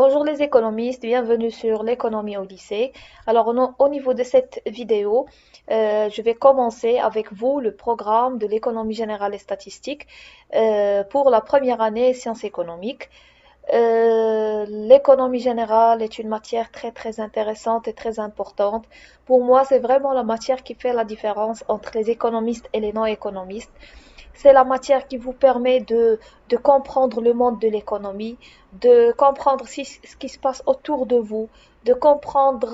Bonjour les économistes, bienvenue sur l'économie au lycée. Alors au niveau de cette vidéo, je vais commencer avec vous le programme de l'économie générale et statistique pour la première année sciences économiques. L'économie générale est une matière très intéressante et très importante. Pour moi, c'est vraiment la matière qui fait la différence entre les économistes et les non-économistes. C'est la matière qui vous permet de comprendre le monde de l'économie, de comprendre ce qui se passe autour de vous, de comprendre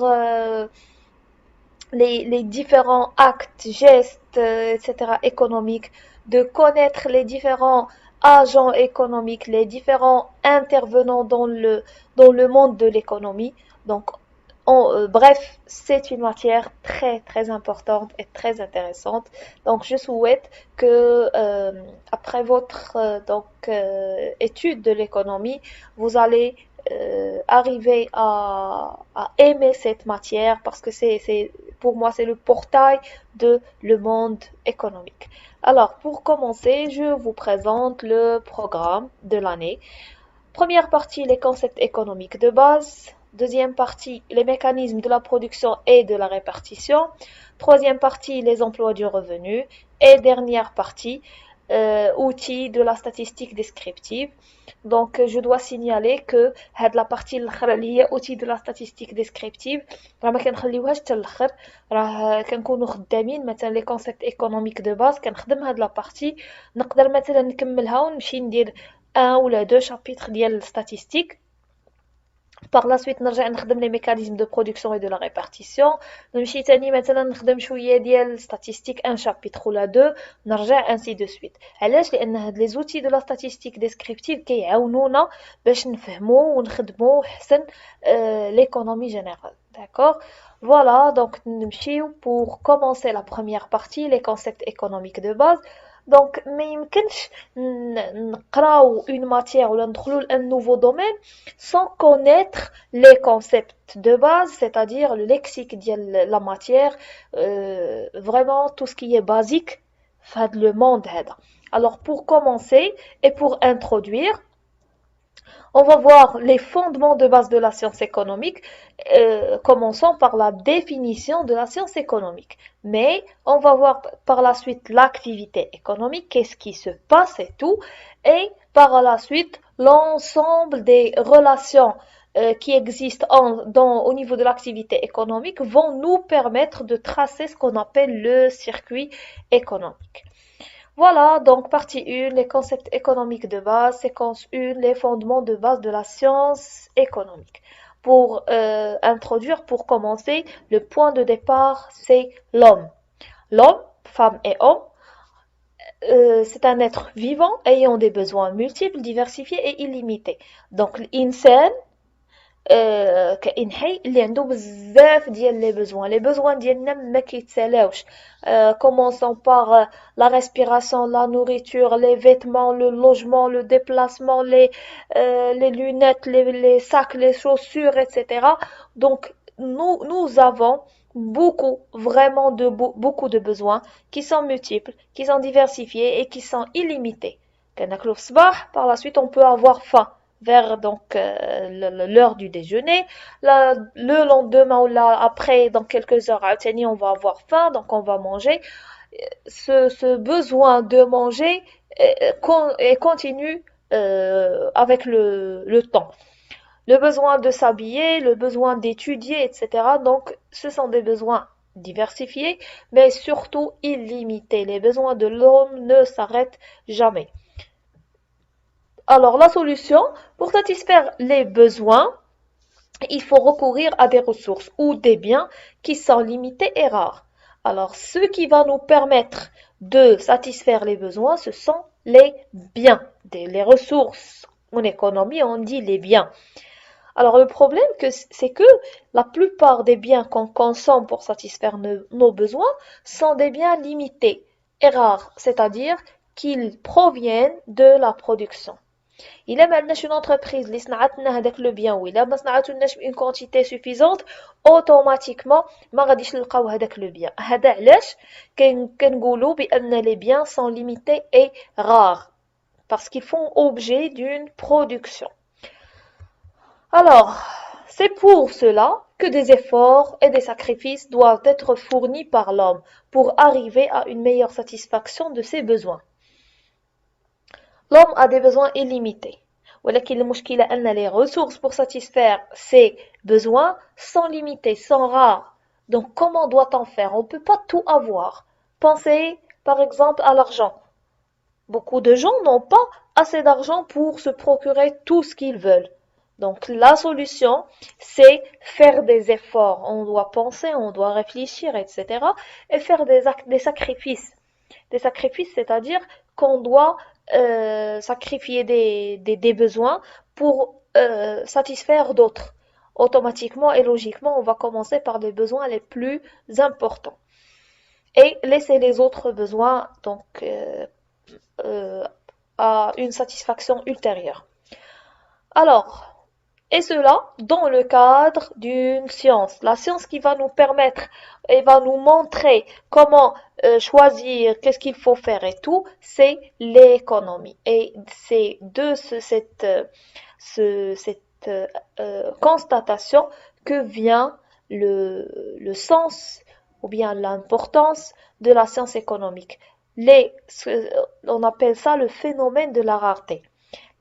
les différents actes, gestes, etc. économiques, de connaître les différents agents économiques, les différents intervenants dans le monde de l'économie. Donc, bref, c'est une matière très importante et très intéressante. Donc, je souhaite que après votre étude de l'économie, vous allez arriver à aimer cette matière parce que pour moi, c'est le portail de le monde économique. Alors, pour commencer, je vous présente le programme de l'année. Première partie, les concepts économiques de base. Deuxième partie, les mécanismes de la production et de la répartition. Troisième partie, les emplois du revenu. Et dernière partie, outils de la statistique descriptive. Donc, je dois signaler que la partie اللي هي outils de la statistique descriptive راه ما كنخليوهاش حتى الاخر. راه كنكونوا خدامين مثلا لي كونسيبت ايكونوميك دو باز كنخدم هاد لا بارتي نقدر مثلا نكملها ونمشي ندير ان ولا دو شابيتر ديال الستاتستيك. Par la suite نرجع نخدم les mécanismes de production et de la répartition. نمشي تاني مثلا نخدم شويه ديال statistique un chapitre ولا deux نرجع ainsi de suite. علاش؟ لان هاد les outils de la statistique descriptive كيعاونونا باش نفهمو ونخدمو حسن l'économie générale. D'accord? Voilà, donc نمشيو pour commencer la première partie, les concepts économiques de base. Donc ما يمكنش نقراو une matière ولا ندخلو ل un nouveau domaine sans connaître les concepts de base, c'est-à-dire le lexique de la matière, vraiment tout ce qui est basique dans le monde. Alors pour commencer et pour introduire, on va voir les fondements de base de la science économique, commençons par la définition de la science économique. Mais on va voir par la suite l'activité économique, qu'est-ce qui se passe et tout, et par la suite l'ensemble des relations qui existent au niveau de l'activité économique vont nous permettre de tracer ce qu'on appelle le circuit économique. Voilà, donc partie 1, les concepts économiques de base, séquence 1, les fondements de base de la science économique. Pour introduire, pour commencer, le point de départ, c'est l'homme. L'homme, femme et homme, c'est un être vivant ayant des besoins multiples, diversifiés et illimités. Donc, l'insan, كائن حي اللي عنده بزاف ديال لي بوزوان ديالنا ما كيتسالاوش commençons par la respiration, la nourriture, les vêtements, le logement, le déplacement, les lunettes, les sacs, les chaussures, etc. Donc nous avons beaucoup de besoins qui sont multiples, qui sont diversifiés et qui sont illimités. كناكلو في الصباح, par la suite on peut avoir faim vers donc l'heure du déjeuner. Le lendemain ou là, après, dans quelques heures, on va avoir faim, donc on va manger. Ce besoin de manger est continu avec le temps. Le besoin de s'habiller, le besoin d'étudier, etc. Donc, ce sont des besoins diversifiés, mais surtout illimités. Les besoins de l'homme ne s'arrêtent jamais. Alors, la solution, pour satisfaire les besoins, il faut recourir à des ressources ou des biens qui sont limités et rares. Alors, ce qui va nous permettre de satisfaire les besoins, ce sont les biens, les ressources. En économie, on dit les biens. Alors, le problème, c'est que la plupart des biens qu'on consomme pour satisfaire nos besoins sont des biens limités et rares, c'est-à-dire qu'ils proviennent de la production. إلا ما عندناش une entreprise اللي صنعت لنا هذاك لو بيان وإلا ما صنعتولناش une quantité suffisante automatiquement ما غاديش نلقاو هذاك لو بيان. هذا علاش كنقولوا بأن les biens sont limités et rares parce qu'ils font objet d'une production. Alors, c'est pour cela que des efforts et des sacrifices doivent être fournis par l'homme pour arriver à une meilleure satisfaction de ses besoins. L'homme a des besoins illimités. ولكن المشكلة أن les ressources pour satisfaire ces besoins sont limitées, sont rares. Donc comment doit-on faire? On ne peut pas tout avoir. Pensez par exemple à l'argent. Beaucoup de gens n'ont pas assez d'argent pour se procurer tout ce qu'ils veulent. Donc la solution, c'est faire des efforts. On doit penser, on doit réfléchir, etc. Et faire des sacrifices. Des sacrifices, c'est-à-dire qu'on doit sacrifier des besoins pour satisfaire d'autres. Automatiquement et logiquement, on va commencer par les besoins les plus importants. Et laisser les autres besoins donc euh, à une satisfaction ultérieure. Alors, et cela dans le cadre d'une science. La science qui va nous permettre et va nous montrer comment choisir, qu'est-ce qu'il faut faire et tout, c'est l'économie. Et c'est de cette constatation que vient le sens ou bien l'importance de la science économique. On appelle ça le phénomène de la rareté.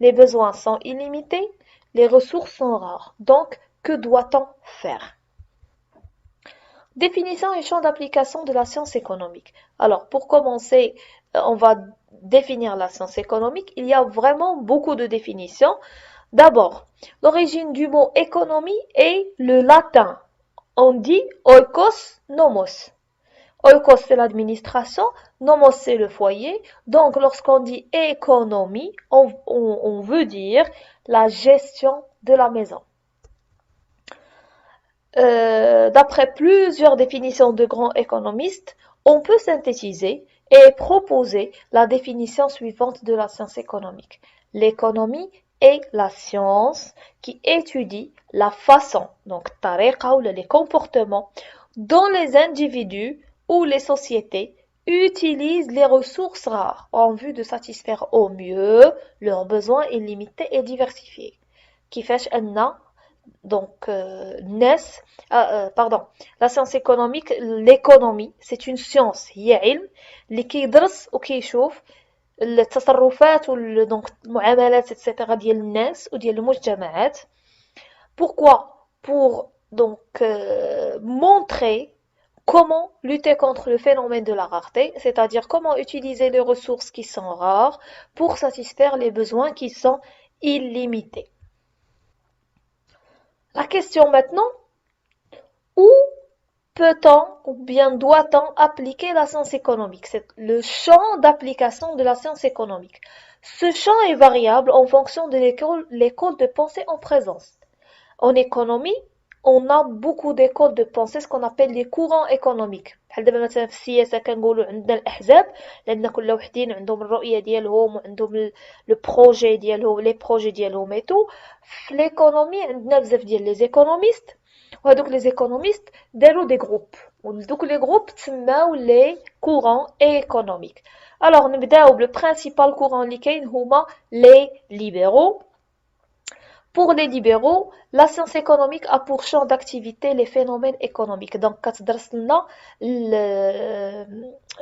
Les besoins sont illimités, les ressources sont rares. Donc, que doit-on faire? Définition et champ d'application de la science économique. Alors, pour commencer, on va définir la science économique. Il y a vraiment beaucoup de définitions. D'abord, l'origine du mot économie est le latin. On dit oikos nomos. Oikos, c'est l'administration, nomos, c'est le foyer. Donc, lorsqu'on dit économie, on veut dire la gestion de la maison. D'après plusieurs définitions de grands économistes, on peut synthétiser et proposer la définition suivante de la science économique. L'économie est la science qui étudie la façon, donc tariqa ou les comportements, dont les individus ou les sociétés utilisent les ressources rares en vue de satisfaire au mieux leurs besoins illimités et diversifiés. كيفاش أن donc la science économique, l'économie, c'est une science, هي علم اللي كيدرس وكيشوف التصرفات donc المعاملات etc. ديال الناس وديال المجتمعات. Pourquoi? Pour donc montrer comment lutter contre le phénomène de la rareté, c'est-à-dire comment utiliser les ressources qui sont rares pour satisfaire les besoins qui sont illimités. La question maintenant, où peut-on ou bien doit-on appliquer la science économique? C'est le champ d'application de la science économique. Ce champ est variable en fonction de l'école de pensée en présence. En économie, on a beaucoup d'écoles de pensée, ce qu'on appelle les courants économiques. بحال دابا مثلا في السياسة كنقولوا عندنا الأحزاب لأن كل وحدين عندهم الرؤية ديالهم وعندهم لو بروجي ديالهم لي بروجي ديالهم ايتو. في l'économie عندنا بزاف ديال لي زيكونوميست وهذوك لي زيكونوميست داروا دي جروب ودوك لي جروب تسماو لي كورون ايكونوميك. alors نبداو بلو برينسيبال كورون اللي كاين هما لي ليبرaux. Pour les libéraux, la science économique a pour champ d'activité les phénomènes économiques. Donc, كتدرس لنا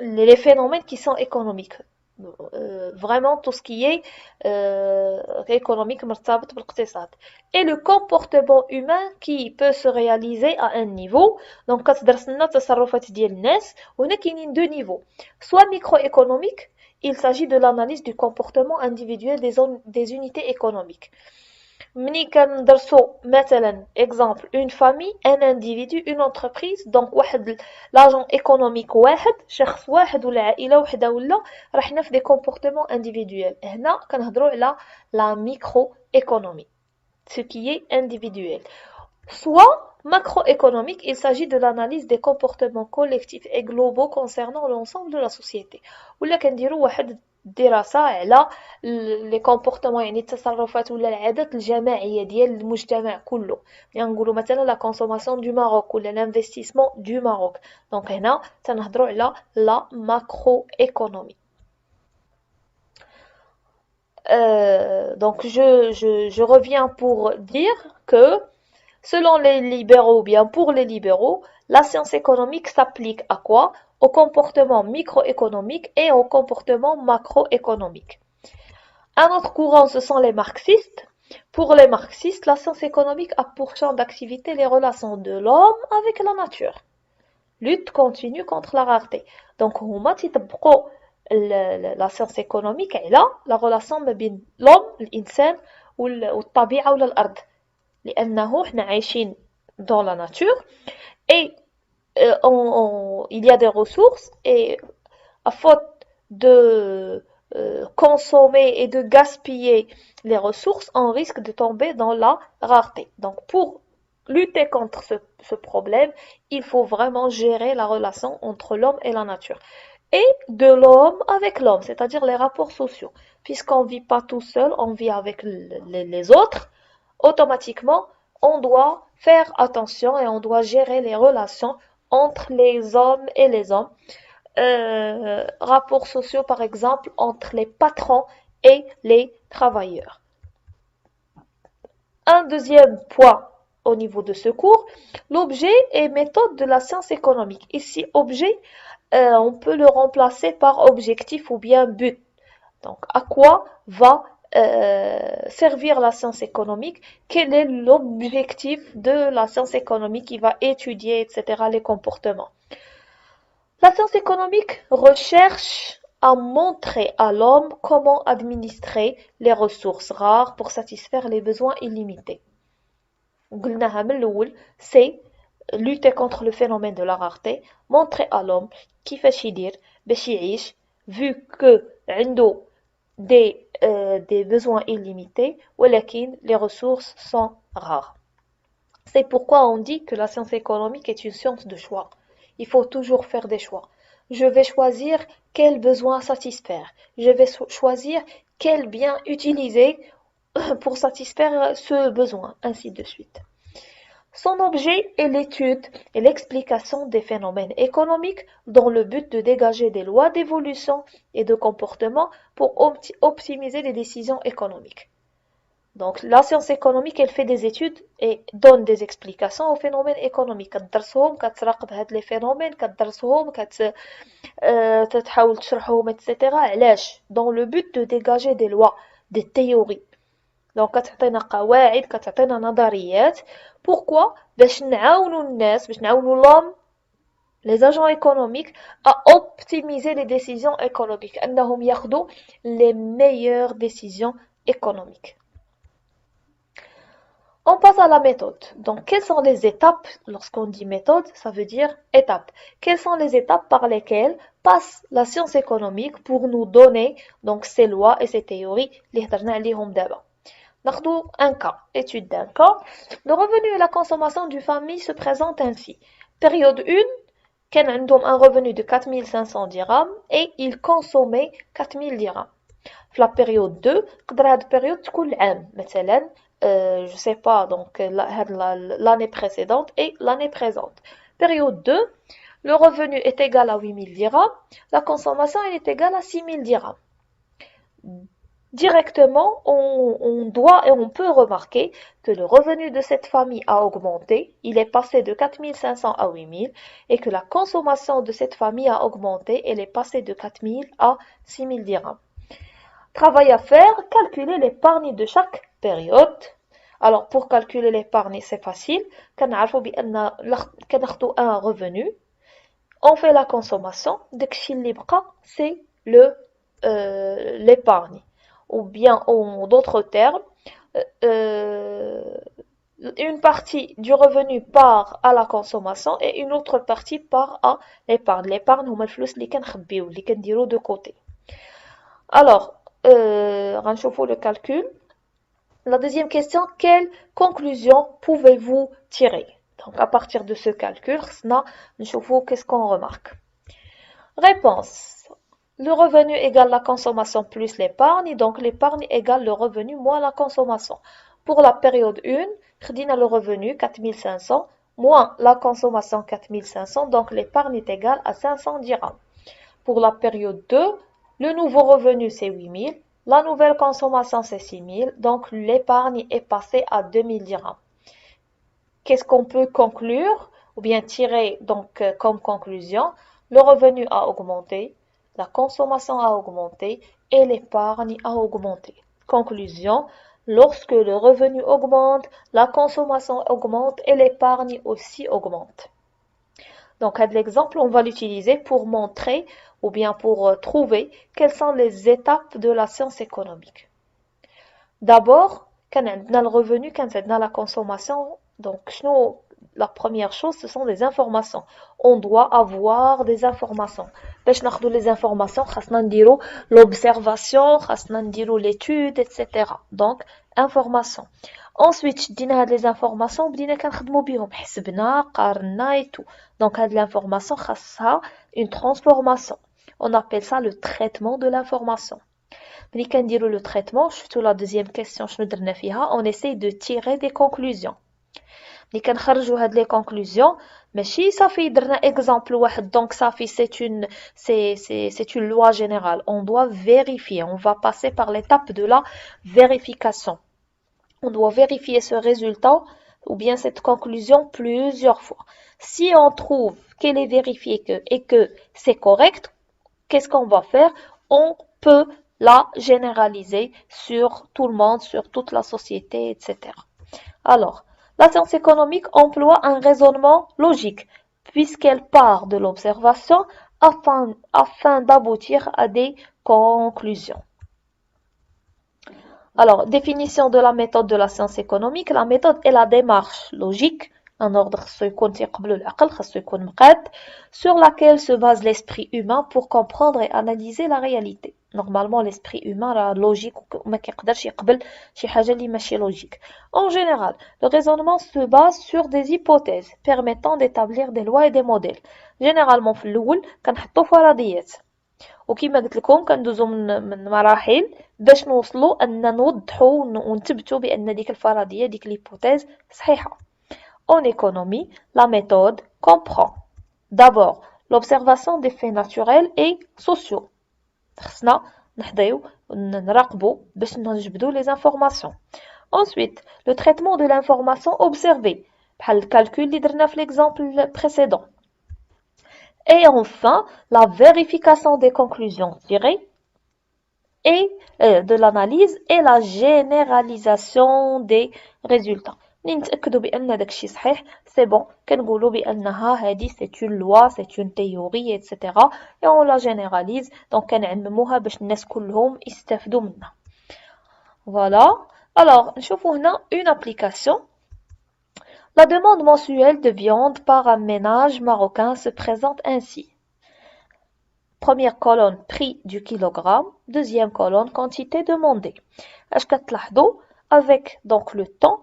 les phénomènes qui sont économiques. Vraiment tout ce qui est économique مرتبط بالاقتصاد. Et le comportement humain qui peut se réaliser à un niveau. Donc, كتدرس لنا التصرفات ديال الناس وهنا كاينين deux niveaux. Soit microéconomique, il s'agit de l'analyse du comportement individuel des unités économiques. ملي كندرسو مثلا exemple une famille un individu une entreprise donc واحد لاجون ايكونوميك واحد شخص واحد ولا عائله وحده ولا راه حنا في دي كومبورتمون individuel. هنا كنهضروا على la microéconomie ce qui est individuel. Soit macroéconomique, il s'agit de l'analyse des comportements collectifs et globaux concernant l'ensemble de la société. ولا كنديروا واحد الدراسة على لي كومبورتمون يعني التصرفات ولا العادات الجماعية ديال المجتمع كله. يعني نقولوا مثلا لا كونسوماسيون دو ماروك ولا لانفستيسمون دو ماروك. دونك هنا تنهضروا على لا ماكرو ايكونومي. Donc je reviens pour dire que selon les libéraux, ou bien pour les libéraux, la science économique s'applique à quoi? Au comportement microéconomique et au comportement macroéconomique. Un autre courant, ce sont les marxistes. Pour les marxistes, la science économique a pour champ d'activité les relations de l'homme avec la nature. Lutte continue contre la rareté. Donc, هما تيطبقوا la science économique على la relation ما بين l'homme, الإنسان والطبيعة ولا الأرض. لأنه احنا عايشين dans la nature et il y a des ressources et à faute de consommer et de gaspiller les ressources, on risque de tomber dans la rareté. Donc pour lutter contre ce problème, il faut vraiment gérer la relation entre l'homme et la nature. Et de l'homme avec l'homme, c'est-à-dire les rapports sociaux. Puisqu'on ne vit pas tout seul, on vit avec les autres, automatiquement, on doit faire attention et on doit gérer les relations entre les hommes et les hommes. Rapports sociaux, par exemple, entre les patrons et les travailleurs. Un deuxième point au niveau de ce cours, l'objet et méthode de la science économique. Ici, objet, on peut le remplacer par objectif ou bien but. Donc, à quoi va servir la science économique? Quel est l'objectif de la science économique qui va étudier, etc., les comportements? La science économique recherche à montrer à l'homme comment administrer les ressources rares pour satisfaire les besoins illimités. قلناها من الأول, c'est lutter contre le phénomène de la rareté, montrer à l'homme كيفاش يدير باش يعيش vu que عنده des besoins illimités ولكن les ressources sont rares. C'est pourquoi on dit que la science économique est une science de choix. Il faut toujours faire des choix. Je vais choisir quel besoin satisfaire. Je vais choisir quel bien utiliser pour satisfaire ce besoin, ainsi de suite. Son objet est l'étude et l'explication des phénomènes économiques dans le but de dégager des lois d'évolution et de comportement pour optimiser les décisions économiques. Donc, la science économique, elle fait des études et donne des explications aux phénomènes économiques. كتدرسهم كتراقب هاد les phénomènes كتدرسهم تحاول تشرحهم etc. علاش؟ Dans le but de dégager des lois, des théories. Donc كتعطينا قواعد كتعطينا نظريات. Pourquoi؟ باش نعاونوا الناس باش نعاونوا l'homme, les agents économiques à optimiser les décisions économiques. أنهم ياخدوا les meilleures décisions économiques. On passe à la méthode. Donc, quelles sont les étapes? Lorsqu'on dit méthode, ça veut dire étape. Quelles sont les étapes par lesquelles passe la science économique pour nous donner donc ces lois et ces théories اللي هضرنا عليهم دابا. ناخذ un cas, étude d'un cas. Le revenu et la consommation d'une famille se présentent ainsi. Période 1, كان عندهم un revenu de 4500 dirhams et ils consommaient 4000 dirhams. في la période 2, قدر هاد période تكون العام مثلا je sais pas, donc l'année précédente et l'année présente. Période 2, le revenu est égal à 8000 dirhams, la consommation est égale à 6000 dirhams. Directement, on doit et on peut remarquer que le revenu de cette famille a augmenté, il est passé de 4500 à 8000 et que la consommation de cette famille a augmenté, elle est passée de 4000 à 6000 dirhams. Travail à faire, calculer l'épargne de chaque période. Alors, pour calculer l'épargne, c'est facile. كنعرفوا بأن كناخدو un revenu, on fait la consommation, داكشي اللي بقى c'est l'épargne. Ou bien, en d'autres termes, une partie du revenu part à la consommation et une autre partie part à l'épargne. L'épargne, هما الفلوس اللي كنخبيو اللي كنديرو de côté. Alors, غنشوفوا le calcul. La deuxième question, quelle conclusion pouvez-vous tirer? Donc, à partir de ce calcul, qu'est-ce qu'on remarque? Réponse. Le revenu égale la consommation plus l'épargne, donc l'épargne égale le revenu moins la consommation. Pour la période 1, خدينا le revenu 4500 moins la consommation 4500, donc l'épargne est égale à 500 dirhams. Pour la période 2, le nouveau revenu c'est 8000, La nouvelle consommation, c'est 6 000, donc l'épargne est passée à 2 000 dirhams. Qu'est-ce qu'on peut conclure ou bien tirer donc comme conclusion? Le revenu a augmenté, la consommation a augmenté et l'épargne a augmenté. Conclusion, lorsque le revenu augmente, la consommation augmente et l'épargne aussi augmente. Donc, à l'exemple, on va l'utiliser pour montrer ou bien pour trouver quelles sont les étapes de la science économique. D'abord, quand on a le revenu, quand on a la consommation, donc la première chose, ce sont des informations. On doit avoir des informations. باش ناخدو les informations, خاصنا نديرو l'observation, خاصنا نديرو l'étude, etc. Donc, information. Ensuite, شدينا هاد les informations وبدينا كنخدمو بيهم حسبنا قارنا et tout. Donc, هاد l'information خاصها une transformation. On appelle ça le traitement de l'information. ملي كنديرو le traitement, شفتو la deuxième question شنو درنا فيها, on essaye de tirer des conclusions. ملي كنخرجوا هاد les conclusions ماشي صافي درنا exemple واحد donc صافي c'est une loi générale. On doit vérifier, on va passer par l'étape de la vérification. On doit vérifier ce résultat ou bien cette conclusion plusieurs fois. Si on trouve qu'elle est vérifiée et que c'est correct, qu'est-ce qu'on va faire? On peut la généraliser sur tout le monde, sur toute la société, etc. Alors, la science économique emploie un raisonnement logique, puisqu'elle part de l'observation afin d'aboutir à des conclusions. Alors, définition de la méthode de la science économique. La méthode est la démarche logique, un ordre sur laquelle se base l'esprit humain pour comprendre et analyser la réalité. Normalement, l'esprit humain la logique ما كيقدرش يقبل شي حاجة اللي ماشي logique. En général, le raisonnement se base sur des hypothèses permettant d'établir des lois et des modèles. Généralement في الأول كنحطو فرضيات. وكما قلت لكم كندوزو من مراحل باش نوصلوا ان نوضحوا ونثبتوا بان ديك الفرضيه ديك l'hypothèse صحيحه. En économie, la méthode comprend d'abord l'observation des faits naturels et sociaux. خصنا نحضيو نراقبوا باش نجبدوا les informations. Ensuite, le traitement de l'information observée بحال الكالكول اللي درنا في l'exemple précédent. Et enfin, la vérification des conclusions tirées et de l'analyse et la généralisation des résultats. نتأكدوا بأن داكشي صحيح, c'est bon, كنقولوا بأنها هذه c'est une loi, c'est une théorie, etc. Et on la généralise, donc كنعمموها باش الناس كلهم يستافدوا منها. Voilà. Alors, نشوفوا هنا une application. La demande mensuelle de viande par un ménage marocain se présente ainsi. Première colonne, prix du kilogramme. Deuxième colonne, quantité demandée. Est-ce que avec donc le temps,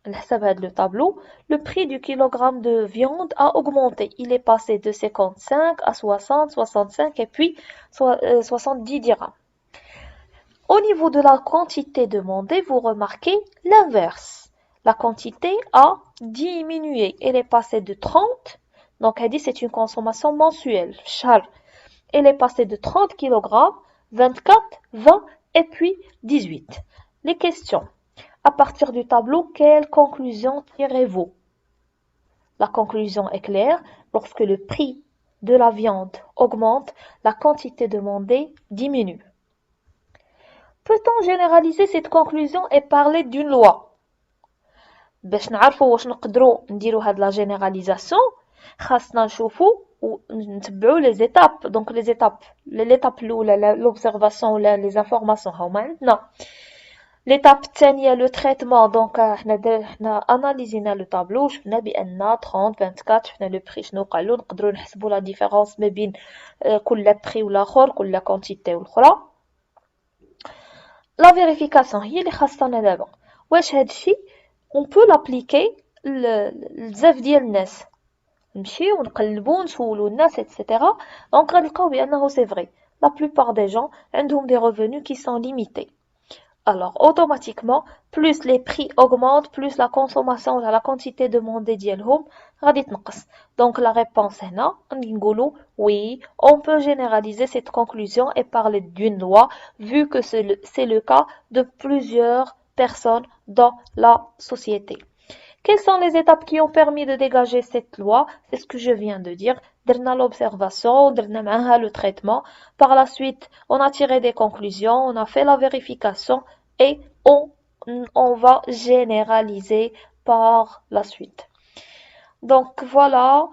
le tableau, le prix du kilogramme de viande a augmenté. Il est passé de 55 à 60, 65 et puis 70 dirhams. Au niveau de la quantité demandée, vous remarquez l'inverse. La quantité a diminué. Elle est passée de 30, donc elle dit c'est une consommation mensuelle. Elle est passée de 30 kg, 24, 20 et puis 18. Les questions. À partir du tableau, quelle conclusion tirez-vous? La conclusion est claire. Lorsque le prix de la viande augmente, la quantité demandée diminue. Peut-on généraliser cette conclusion et parler d'une loi? باش نعرفوا واش نقدروا نديروا هاد لا جينيراليزاسيون خاصنا نشوفوا ونتبعوا لي زيتاب. دونك لي زيتاب ليتاب الاولى لوبزرفاسيون ولا لي انفورماسيون هما عندنا. ليتاب الثانيه لو تريتمون. دونك حنا اناليزينا لو طابلو شفنا بان 30 24 شفنا لو بري شنو قالوا نقدروا نحسبوا لا ديفيرونس ما بين كل بري والاخر كل كونتيتي والاخرى. لا فيريفيكاسيون هي اللي خاصنا دابا. واش هادشي on peut l'appliquer لبزاف ديال الناس نمشيو ونقلبو نسولو الناس etc. دونك غنلقاو بانه c'est vrai la plupart des gens عندهم des revenus qui sont limités. Alors, automatiquement, plus les prix augmentent, plus la consommation, la quantité demandée ديالهم غادي تنقص. Donc, la réponse est non. غادي نقولوا oui, on peut généraliser cette conclusion et parler d'une loi, vu que c'est le cas de plusieurs personnes dans la société. Quelles sont les étapes qui ont permis de dégager cette loi? C'est ce que je viens de dire. درنا l'observation, درنا معاها le traitement. Par la suite, on a tiré des conclusions, on a fait la vérification et on va généraliser par la suite. Donc voilà,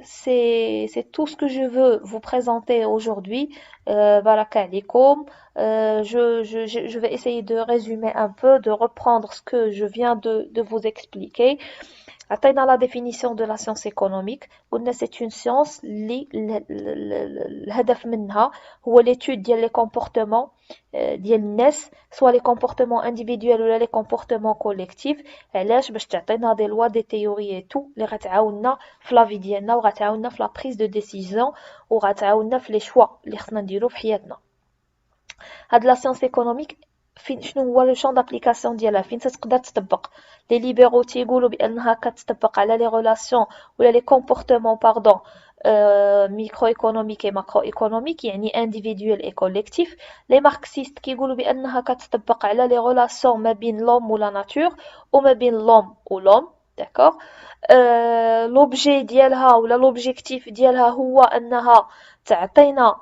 c'est tout ce que je veux vous présenter aujourd'hui. Baraka alaikum. Je vais essayer de résumer un peu, de reprendre ce que je viens de vous expliquer. عطينا la définition de la science économique. قلنا c'est une science اللي الهدف منها هو l'étude ديال les comportements ديال الناس, soit les comportements individuels ولا les comportements collectifs. علاش؟ باش تعطينا des lois, des théories et tout اللي غتعاوننا في la vie ديالنا وغتعاوننا في la prise de décision وغتعاوننا في les choix اللي خصنا نديرو في حياتنا. هاد لا سيونس ايكونوميك فين شنو هو لو شون دابليكاسيون ديالها؟ فين تقدر تطبق؟ لي ليبرaux تيقولوا بانها كتطبق على لي ريلاسيون ولا لي كومبورتمون باردون ميكرو ايكونوميك اي ماكرو ايكونوميك, يعني انديفيدويل اي كوليكتيف. لي ماركسيست كيقولوا بانها كتطبق على لي ريلاسيون ما بين لوم ولا ناتور وما بين لوم ولوم. داكوغ. لوبجي ديالها ولا لوبجيكتيف ديالها هو انها تعطينا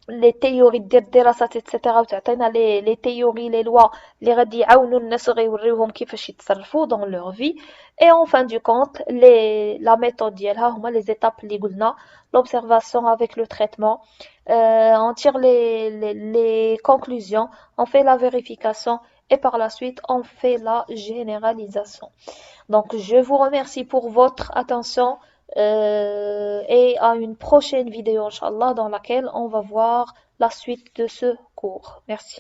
لي تيوري ديال الدراسات ايتترا وتعطينا لي تيوري لي لوا اللي غادي يعاونوا الناس وغيوريوهم كيفاش يتصرفوا دون لور في. اي اون فان دو كونت لي لا ميثود ديالها هما لي زيتاب اللي قلنا: l'observation avec le traitement, on tire les conclusions, on fait la vérification et par la suite on fait la généralisation. Donc je vous remercie pour votre attention. Et à une prochaine vidéo, Inch'Allah, dans laquelle on va voir la suite de ce cours. Merci.